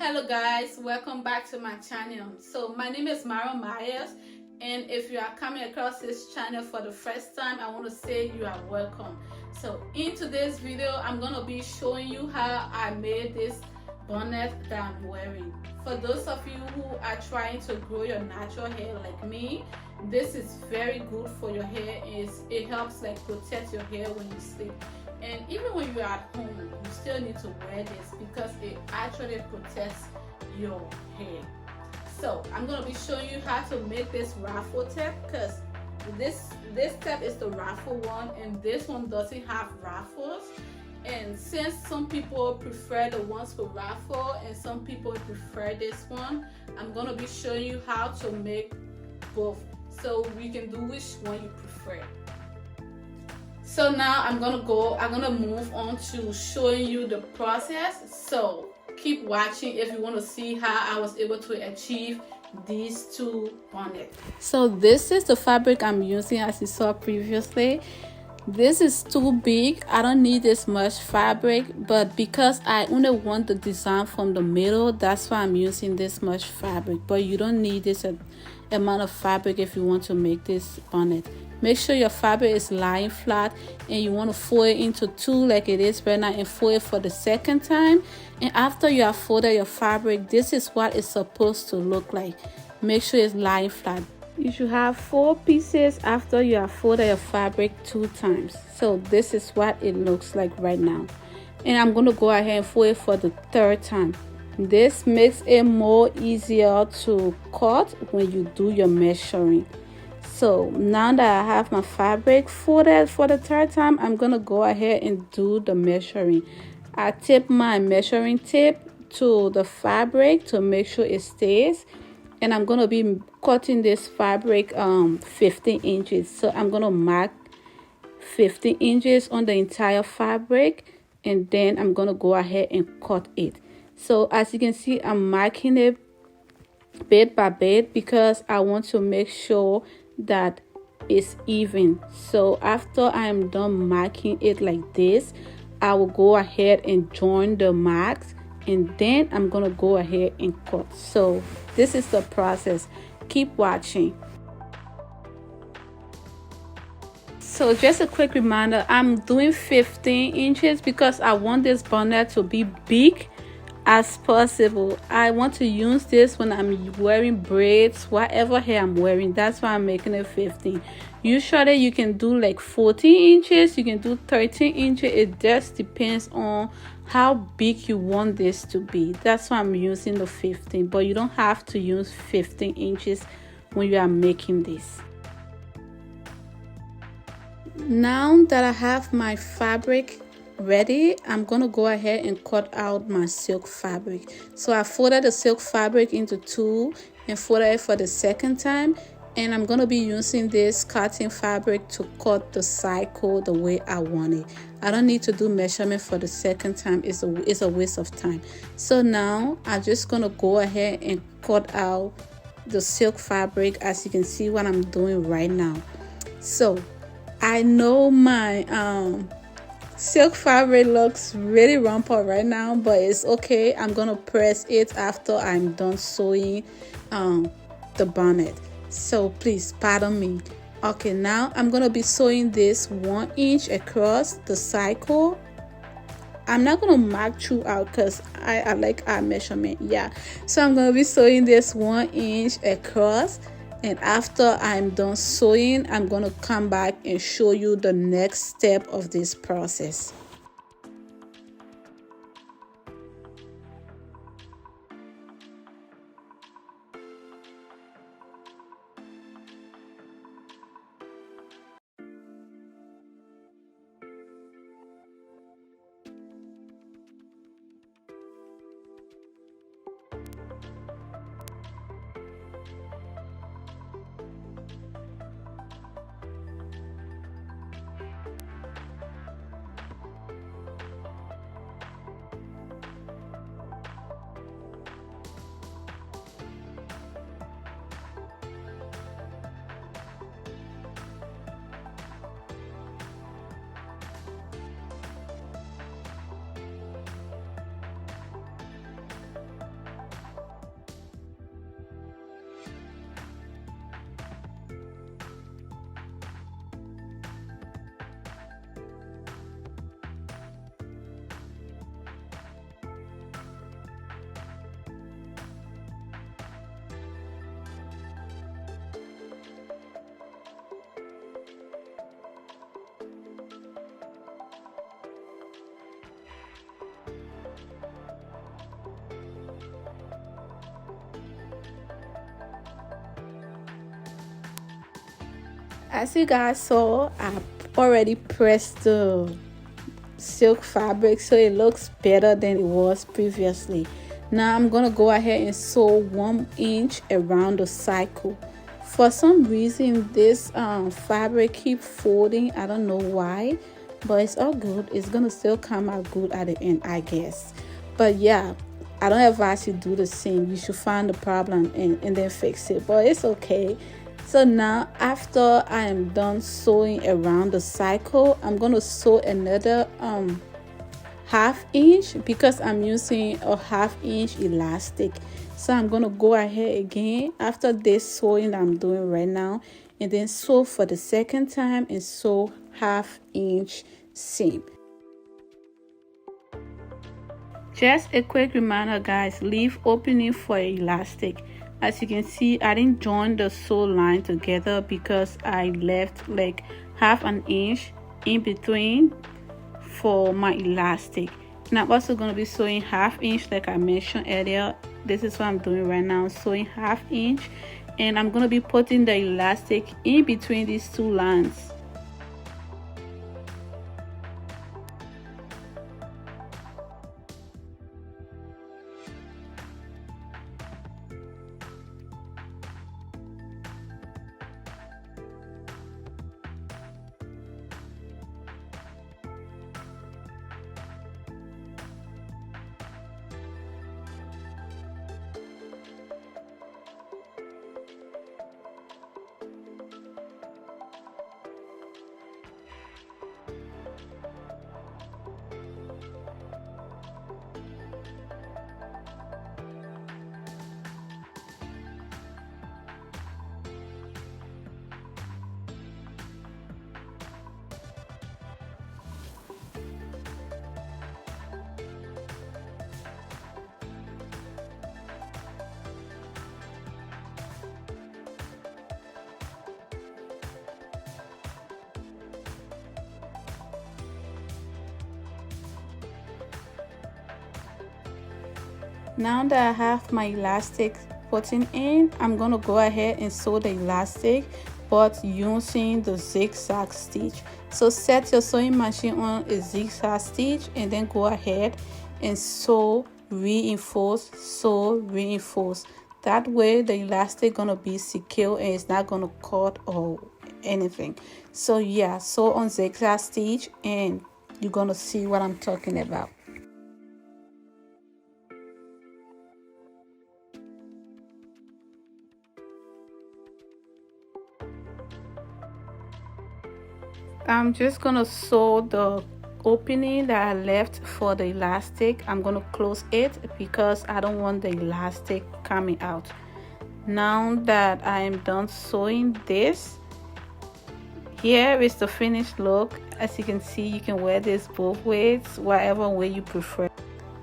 Hello guys, welcome back to my channel. So my name is Mara Myers, and if you are coming across this channel for the first time, I want to say you are welcome. So in today's video, I'm going to be showing you how I made this bonnet that I'm wearing. For those of you who are trying to grow your natural hair like me, this is very good for your hair. It helps like protect your hair when you sleep. And even when you're at home, you still need to wear this because it actually protects your hair. So I'm going to be showing you how to make this ruffle tip, because this tip is the ruffle one and this one doesn't have ruffles. And since some people prefer the ones with ruffle and some people prefer this one, I'm going to be showing you how to make both so you can do which one you prefer. So now I'm gonna move on to showing you the process. So keep watching if you want to see how I was able to achieve these two bonnets. So this is the fabric I'm using, as you saw previously. This is too big. I don't need this much fabric, but because I only want the design from the middle, that's why I'm using this much fabric. But you don't need this amount of fabric if you want to make this bonnet. Make sure your fabric is lying flat and you want to fold it into two like it is right now and fold it for the second time. And after you have folded your fabric, this is what it's supposed to look like. Make sure it's lying flat. You should have 4 pieces after you have folded your fabric 2 times. So this is what it looks like right now. And I'm going to go ahead and fold it for the 3rd time. This makes it more easier to cut when you do your measuring. So now that I have my fabric folded for the 3rd time, I'm going to go ahead and do the measuring. I tip my measuring tape to the fabric to make sure it stays. And I'm going to be cutting this fabric 15 inches. So I'm going to mark 15 inches on the entire fabric. And then I'm going to go ahead and cut it. So as you can see, I'm marking it bit by bit because I want to make sure that it's even. So after I am done marking it like this, I will go ahead and join the marks. And then I'm going to go ahead and cut. So this is the process. Keep watching. So just a quick reminder, I'm doing 15 inches because I want this bonnet to be big as possible. I want to use this when I'm wearing braids, whatever hair I'm wearing. That's why I'm making it 15. Usually you can do like 14 inches, you can do 13 inches. It just depends on how big you want this to be. That's why I'm using the 15, but you don't have to use 15 inches when you are making this. Now that I have my fabric ready, I'm gonna go ahead and cut out my silk fabric. So I folded the silk fabric into 2 and folded it for the 2nd time, and I'm gonna be using this cotton fabric to cut the cycle the way I want it. I don't need to do measurement for the 2nd time. It's a waste of time. So now I'm just gonna go ahead and cut out the silk fabric, as you can see what I'm doing right now. So I know my silk fabric looks really rumpled right now, but it's okay. I'm gonna press it after I'm done sewing the bonnet. So please pardon me. Okay, now I'm gonna be sewing this 1 inch across the cycle. I'm not gonna mark throughout because I like our measurement. Yeah, so I'm gonna be sewing this 1 inch across. And after I'm done sewing, I'm going to come back and show you the next step of this process. As you guys saw, I already pressed the silk fabric so it looks better than it was previously. Now I'm gonna go ahead and sew 1 inch around the cycle. For some reason this fabric keep folding. I don't know why, but it's all good. It's gonna still come out good at the end, I guess. But yeah, I don't advise you do the same. You should find the problem and then fix it, but it's okay. So now after I am done sewing around the cycle, I'm going to sew another 1/2 inch because I'm using a 1/2 inch elastic. So I'm going to go ahead again after this sewing I'm doing right now, and then sew for the second time and sew 1/2 inch seam. Just a quick reminder guys, leave opening for elastic. As you can see, I didn't join the sew line together because I left like 1/2 inch in between for my elastic. And I'm also going to be sewing 1/2 inch like I mentioned earlier. This is what I'm doing right now, sewing 1/2 inch, and I'm going to be putting the elastic in between these two lines. Now that I have my elastic putting in, I'm going to go ahead and sew the elastic but using the zigzag stitch. So set your sewing machine on a zigzag stitch and then go ahead and sew, reinforce, sew, reinforce. That way the elastic gonna be secure and it's not gonna cut or anything. So yeah, sew on zigzag stitch and you're gonna see what I'm talking about. I'm just gonna sew the opening that I left for the elastic. I'm gonna close it because I don't want the elastic coming out. Now that I am done sewing this, here is the finished look. As you can see, you can wear this both ways, whatever way you prefer.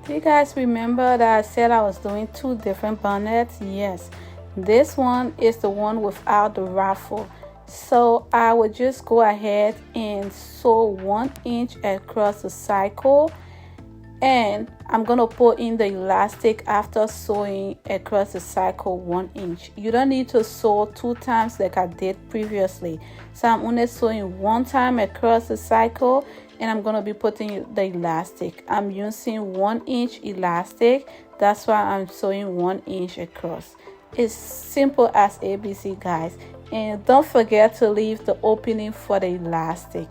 Do you guys remember that I said I was doing 2 different bonnets? Yes, this one is the one without the ruffle. So I would just go ahead and sew 1 inch across the cycle, and I'm gonna put in the elastic after sewing across the cycle 1 inch. You don't need to sew 2 times like I did previously. So I'm only sewing 1 time across the cycle, and I'm gonna be putting the elastic. I'm using 1 inch elastic. That's why I'm sewing 1 inch across. It's simple as ABC, guys. And don't forget to leave the opening for the elastic.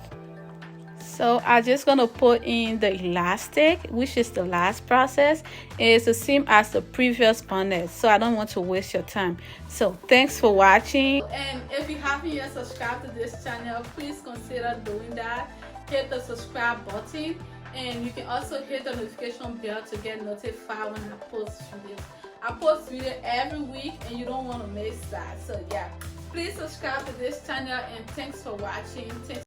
So I'm just gonna put in the elastic, which is the last process. It's the same as the previous bonnet, so I don't want to waste your time. So thanks for watching. And if you haven't yet subscribed to this channel, please consider doing that. Hit the subscribe button, and you can also hit the notification bell to get notified when I post videos. I post videos every week and you don't want to miss that. So yeah, please subscribe to this channel, and thanks for watching.